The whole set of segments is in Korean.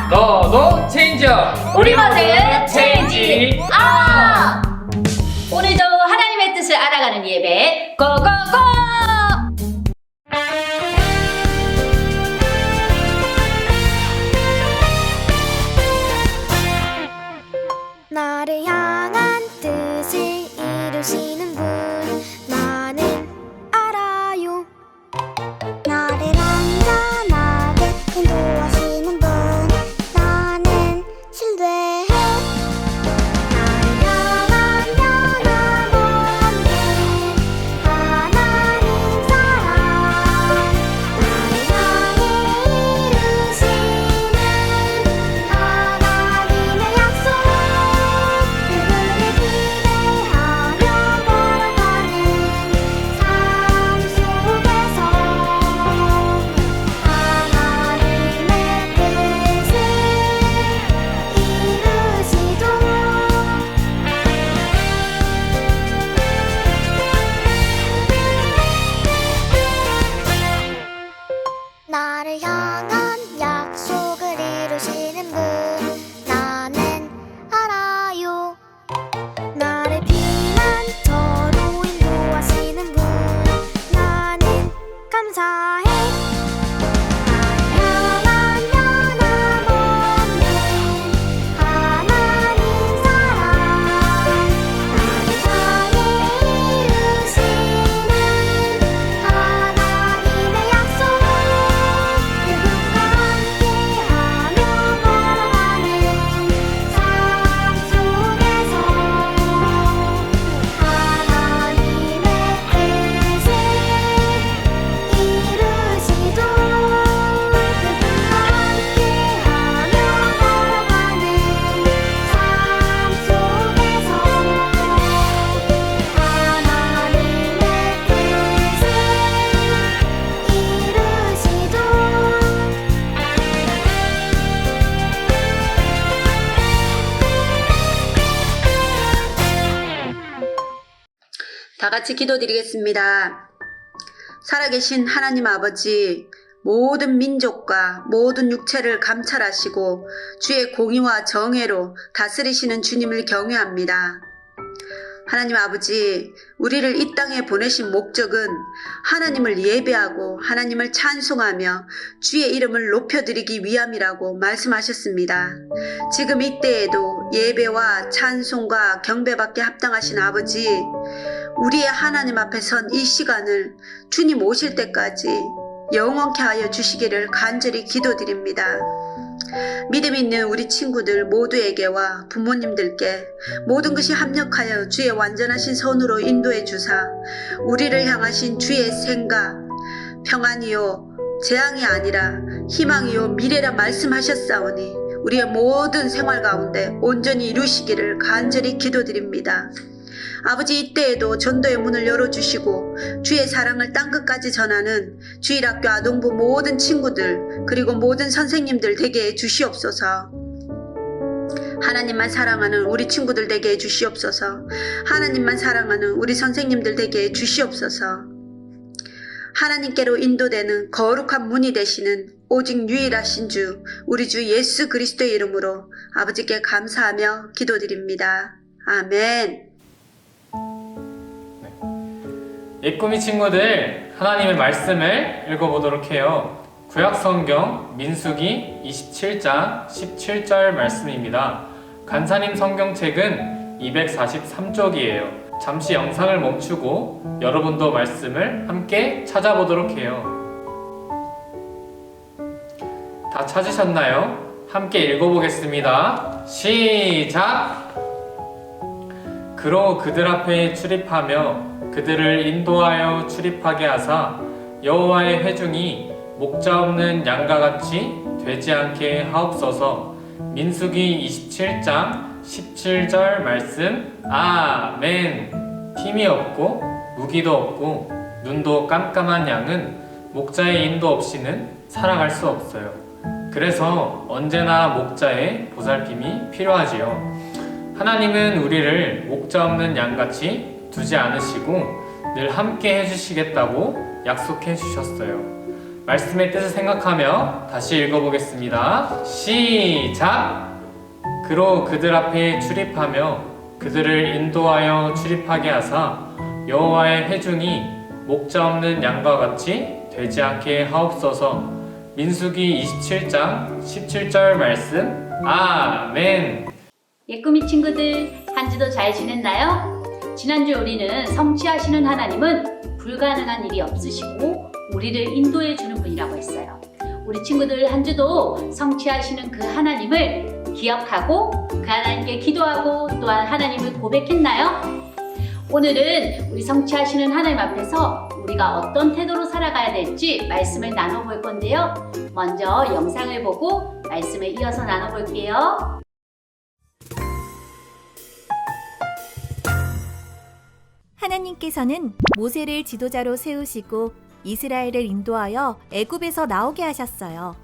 너도 체인지업. 우리 모두 체인지 오늘도 하나님의 뜻을 알아가는 예배 고고고! 나를 향한 뜻을 이루시는 분 나는 알아요. 나를 안전하게 인도하시는 분 나는 신뢰해. 나를 향한 변함없는 하나님 사랑 나를 향해 이루시는 하나님의 약속 그분을 기대하며 걸어가는 삶 속에서 하나님의 뜻을 이루시도록 나를 향한 약속을 이루시는 분 나는 알아요. 나를 피난처로 인도하시는 분 나는 감사해. 나를 향한 변함없는 하나님 사랑 나를 향해 이루시는 하나님의 약속 그분과 함께하며 걸어가는 삶 속에서 하나님의 뜻을 이루시도록 그분과 함께하며 걸어가는 삶 속에서 하나님의 다 같이 기도드리겠습니다. 살아계신 하나님 아버지, 모든 민족과 모든 육체를 감찰하시고 주의 공의와 정의로 다스리시는 주님을 경외합니다. 하나님 아버지, 우리를 이 땅에 보내신 목적은 하나님을 예배하고 하나님을 찬송하며 주의 이름을 높여드리기 위함이라고 말씀하셨습니다. 지금 이때에도 예배와 찬송과 경배받게 합당하신 아버지, 우리의 하나님 앞에 선 이 시간을 주님 오실 때까지 영원케 하여 주시기를 간절히 기도드립니다. 믿음 있는 우리 친구들 모두에게와 부모님들께 모든 것이 합력하여 주의 완전하신 손으로 인도해 주사 우리를 향하신 주의 생각, 평안이요 재앙이 아니라 희망이요 미래라 말씀하셨사오니 우리의 모든 생활 가운데 온전히 이루시기를 간절히 기도드립니다. 아버지, 이때에도 전도의 문을 열어주시고 주의 사랑을 땅끝까지 전하는 주일학교 아동부 모든 친구들 그리고 모든 선생님들 되게 해주시옵소서. 하나님만 사랑하는 우리 친구들 되게 해주시옵소서. 하나님만 사랑하는 우리 선생님들 되게 해주시옵소서. 하나님께로 인도되는 거룩한 문이 되시는 오직 유일하신 주 우리 주 예수 그리스도의 이름으로 아버지께 감사하며 기도드립니다. 아멘. 예꾸미 친구들, 하나님의 말씀을 읽어보도록 해요. 구약성경 민수기 27장 17절 말씀입니다. 간사님 성경책은 243쪽이에요. 잠시 영상을 멈추고 여러분도 말씀을 함께 찾아보도록 해요. 다 찾으셨나요? 함께 읽어보겠습니다. 시작! 그로 그들 앞에 출입하며 그들을 인도하여 출입하게 하사 여호와의 회중이 목자 없는 양과 같이 되지 않게 하옵소서. 민수기 27장 17절 말씀. 아멘. 힘이 없고 무기도 없고 눈도 깜깜한 양은 목자의 인도 없이는 살아갈 수 없어요. 그래서 언제나 목자의 보살핌이 필요하지요. 하나님은 우리를 목자 없는 양같이 두지 않으시고 늘 함께 해주시겠다고 약속해 주셨어요. 말씀의 뜻을 생각하며 다시 읽어보겠습니다. 시작! 그로 그들 앞에 출입하며 그들을 인도하여 출입하게 하사 여호와의 회중이 목자 없는 양과 같이 되지 않게 하옵소서. 민수기 27장 17절 말씀. 아멘. 예꾸미 친구들, 한 주도 잘 지냈나요? 지난주 우리는 성취하시는 하나님은 불가능한 일이 없으시고 우리를 인도해 주는 분이라고 했어요. 우리 친구들 한 주도 성취하시는 그 하나님을 기억하고 그 하나님께 기도하고 또한 하나님을 고백했나요? 오늘은 우리 성취하시는 하나님 앞에서 우리가 어떤 태도로 살아가야 될지 말씀을 나눠볼 건데요. 먼저 영상을 보고 말씀을 이어서 나눠볼게요. 하나님께서는 모세를 지도자로 세우시고 이스라엘을 인도하여 애굽에서 나오게 하셨어요.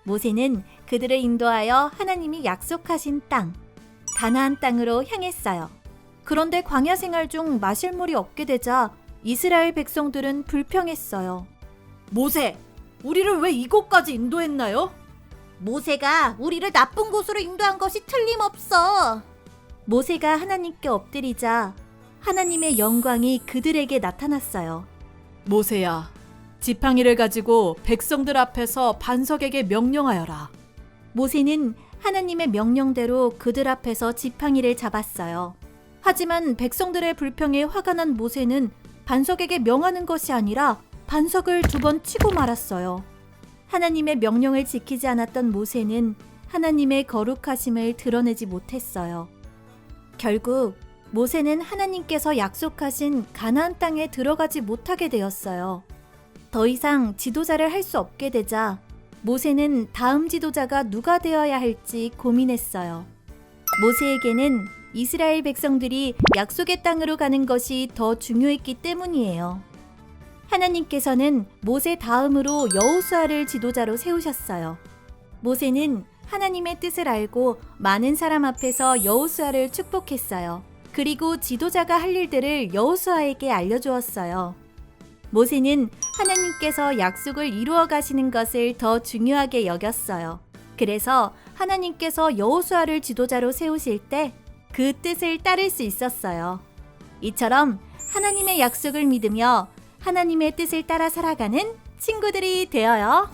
모세는 그들을 인도하여 하나님이 약속하신 땅, 가나안 땅으로 향했어요. 그런데 광야 생활 중 마실 물이 없게 되자 이스라엘 백성들은 불평했어요. 모세, 우리를 왜 이곳까지 인도했나요? 모세가 우리를 나쁜 곳으로 인도한 것이 틀림없어. 모세가 하나님께 엎드리자 하나님의 영광이 그들에게 나타났어요. 모세야, 지팡이를 가지고 백성들 앞에서 반석에게 명령하여라. 모세는 하나님의 명령대로 그들 앞에서 지팡이를 잡았어요. 하지만 백성들의 불평에 화가 난 모세는 반석에게 명하는 것이 아니라 반석을 2번 치고 말았어요. 하나님의 명령을 지키지 않았던 모세는 하나님의 거룩하심을 드러내지 못했어요. 결국 모세는 하나님께서 약속하신 가나안 땅에 들어가지 못하게 되었어요. 더 이상 지도자를 할 수 없게 되자 모세는 다음 지도자가 누가 되어야 할지 고민했어요. 모세에게는 이스라엘 백성들이 약속의 땅으로 가는 것이 더 중요했기 때문이에요. 하나님께서는 모세 다음으로 여호수아를 지도자로 세우셨어요. 모세는 하나님의 뜻을 알고 많은 사람 앞에서 여호수아를 축복했어요. 그리고 지도자가 할 일들을 여호수아에게 알려주었어요. 모세는 하나님께서 약속을 이루어 가시는 것을 더 중요하게 여겼어요. 그래서 하나님께서 여호수아를 지도자로 세우실 때 그 뜻을 따를 수 있었어요. 이처럼 하나님의 약속을 믿으며 하나님의 뜻을 따라 살아가는 친구들이 되어요.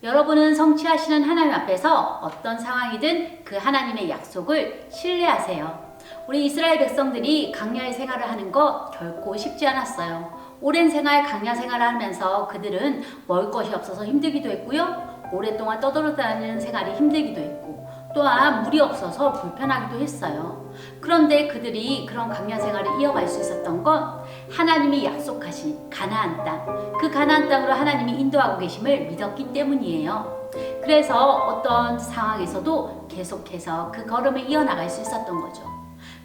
여러분은 성취하시는 하나님 앞에서 어떤 상황이든 그 하나님의 약속을 신뢰하세요. 우리 이스라엘 백성들이 광야의 생활을 하는 것 결코 쉽지 않았어요. 오랜 생활 광야 생활을 하면서 그들은 먹을 것이 없어서 힘들기도 했고요. 오랫동안 떠돌아다니는 생활이 힘들기도 했고 또한 물이 없어서 불편하기도 했어요. 그런데 그들이 그런 광야 생활을 이어갈 수 있었던 건 하나님이 약속하신 가나안 땅, 그 가나안 땅으로 하나님이 인도하고 계심을 믿었기 때문이에요. 그래서 어떤 상황에서도 계속해서 그 걸음을 이어나갈 수 있었던 거죠.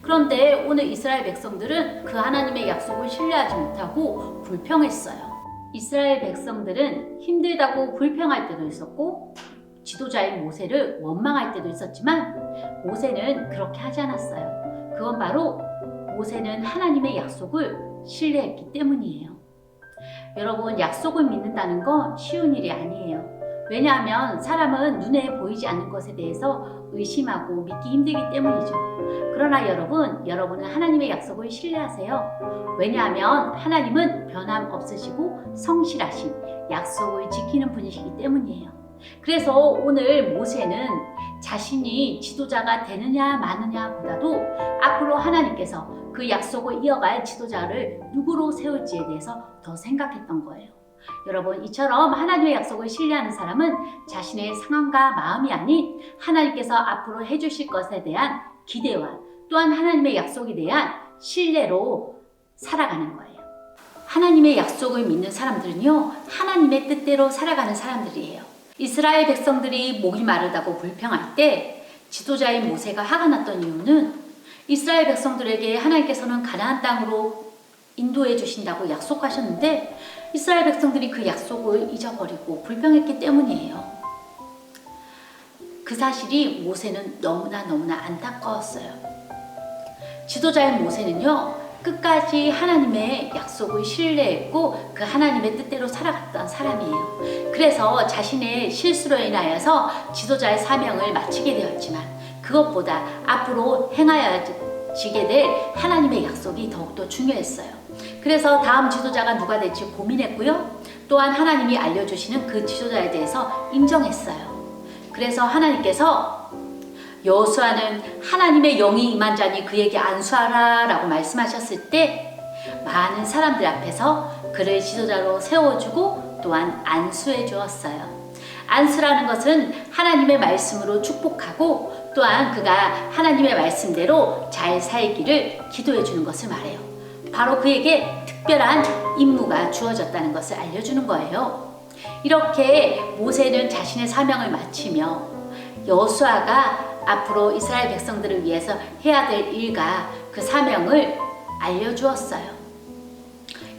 그런데 오늘 이스라엘 백성들은 그 하나님의 약속을 신뢰하지 못하고 불평했어요. 이스라엘 백성들은 힘들다고 불평할 때도 있었고 지도자인 모세를 원망할 때도 있었지만 모세는 그렇게 하지 않았어요. 그건 바로 모세는 하나님의 약속을 신뢰했기 때문이에요. 여러분, 약속을 믿는다는 건 쉬운 일이 아니에요. 왜냐하면 사람은 눈에 보이지 않는 것에 대해서 의심하고 믿기 힘들기 때문이죠. 그러나 여러분은 하나님의 약속을 신뢰하세요. 왜냐하면 하나님은 변함없으시고 성실하신 약속을 지키는 분이시기 때문이에요. 그래서 오늘 모세는 자신이 지도자가 되느냐 마느냐 보다도 앞으로 하나님께서 그 약속을 이어갈 지도자를 누구로 세울지에 대해서 더 생각했던 거예요. 여러분, 이처럼 하나님의 약속을 신뢰하는 사람은 자신의 상황과 마음이 아닌 하나님께서 앞으로 해주실 것에 대한 기대와 또한 하나님의 약속에 대한 신뢰로 살아가는 거예요. 하나님의 약속을 믿는 사람들은요, 하나님의 뜻대로 살아가는 사람들이에요. 이스라엘 백성들이 목이 마르다고 불평할 때 지도자인 모세가 화가 났던 이유는 이스라엘 백성들에게 하나님께서는 가나안 땅으로 인도해 주신다고 약속하셨는데 이스라엘 백성들이 그 약속을 잊어버리고 불평했기 때문이에요. 그 사실이 모세는 너무나 안타까웠어요. 지도자인 모세는요, 끝까지 하나님의 약속을 신뢰했고 그 하나님의 뜻대로 살아갔던 사람이에요. 그래서 자신의 실수로 인하여서 지도자의 사명을 마치게 되었지만 그것보다 앞으로 행하여지게 될 하나님의 약속이 더욱더 중요했어요. 그래서 다음 지도자가 누가 될지 고민했고요. 또한 하나님이 알려주시는 그 지도자에 대해서 인정했어요. 그래서 하나님께서 여호수아는 하나님의 영이 임한 자니 그에게 안수하라 라고 말씀하셨을 때 많은 사람들 앞에서 그를 지도자로 세워주고 또한 안수해 주었어요. 안수라는 것은 하나님의 말씀으로 축복하고 또한 그가 하나님의 말씀대로 잘 살기를 기도해 주는 것을 말해요. 바로 그에게 특별한 임무가 주어졌다는 것을 알려주는 거예요. 이렇게 모세는 자신의 사명을 마치며 여호수아가 앞으로 이스라엘 백성들을 위해서 해야 될 일과 그 사명을 알려주었어요.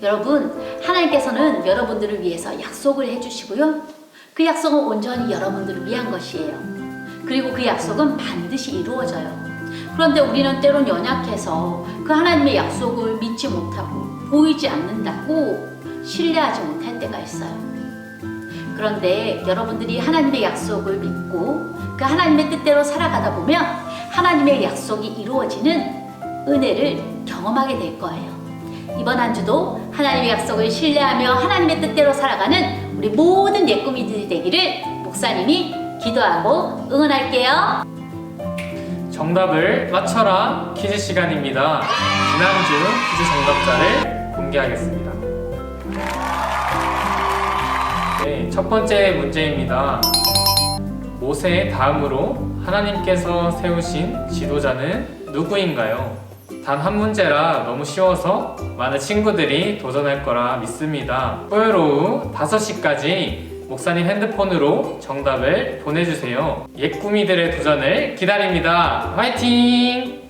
여러분, 하나님께서는 여러분들을 위해서 약속을 해주시고요. 그 약속은 온전히 여러분들을 위한 것이에요. 그리고 그 약속은 반드시 이루어져요. 그런데 우리는 때론 연약해서 그 하나님의 약속을 믿지 못하고 보이지 않는다고 신뢰하지 못할 때가 있어요. 그런데 여러분들이 하나님의 약속을 믿고 그 하나님의 뜻대로 살아가다 보면 하나님의 약속이 이루어지는 은혜를 경험하게 될 거예요. 이번 한 주도 하나님의 약속을 신뢰하며 하나님의 뜻대로 살아가는 우리 모든 예꾸미들이 되기를 목사님이 기도하고 응원할게요. 정답을 맞춰라 퀴즈 시간입니다. 지난주 퀴즈 정답자를 공개하겠습니다. 네, 첫 번째 문제입니다. 모세 다음으로 하나님께서 세우신 지도자는 누구인가요? 단 한 문제라 너무 쉬워서 많은 친구들이 도전할 거라 믿습니다. 토요일 오후 5시까지 목사님 핸드폰으로 정답을 보내주세요. 옛꾸미들의 도전을 기다립니다. 화이팅!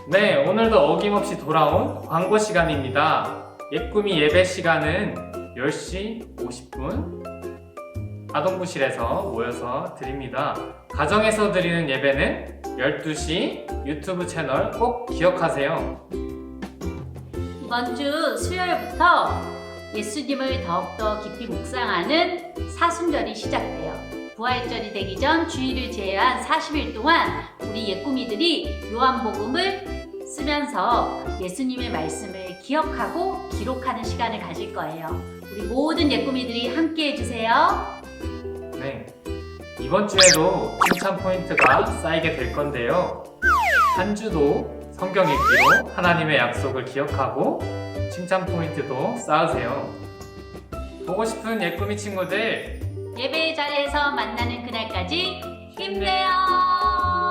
네, 오늘도 어김없이 돌아온 광고 시간입니다. 옛꾸미 예배 시간은 10시 50분 아동부실에서 모여서 드립니다. 가정에서 드리는 예배는 12시 유튜브 채널 꼭 기억하세요. 이번 주 수요일부터 예수님을 더욱더 깊이 묵상하는 사순절이 시작돼요. 부활절이 되기 전 주일을 제외한 40일 동안 우리 예꾸미들이 요한복음을 쓰면서 예수님의 말씀을 기억하고 기록하는 시간을 가질 거예요. 우리 모든 예꾸미들이 함께 해주세요. 네, 이번 주에도 칭찬 포인트가 쌓이게 될 건데요. 한 주도 성경 읽기로 하나님의 약속을 기억하고 칭찬 포인트도 쌓으세요. 보고 싶은 예꾸미 친구들, 예배의 자리에서 만나는 그날까지 힘내요.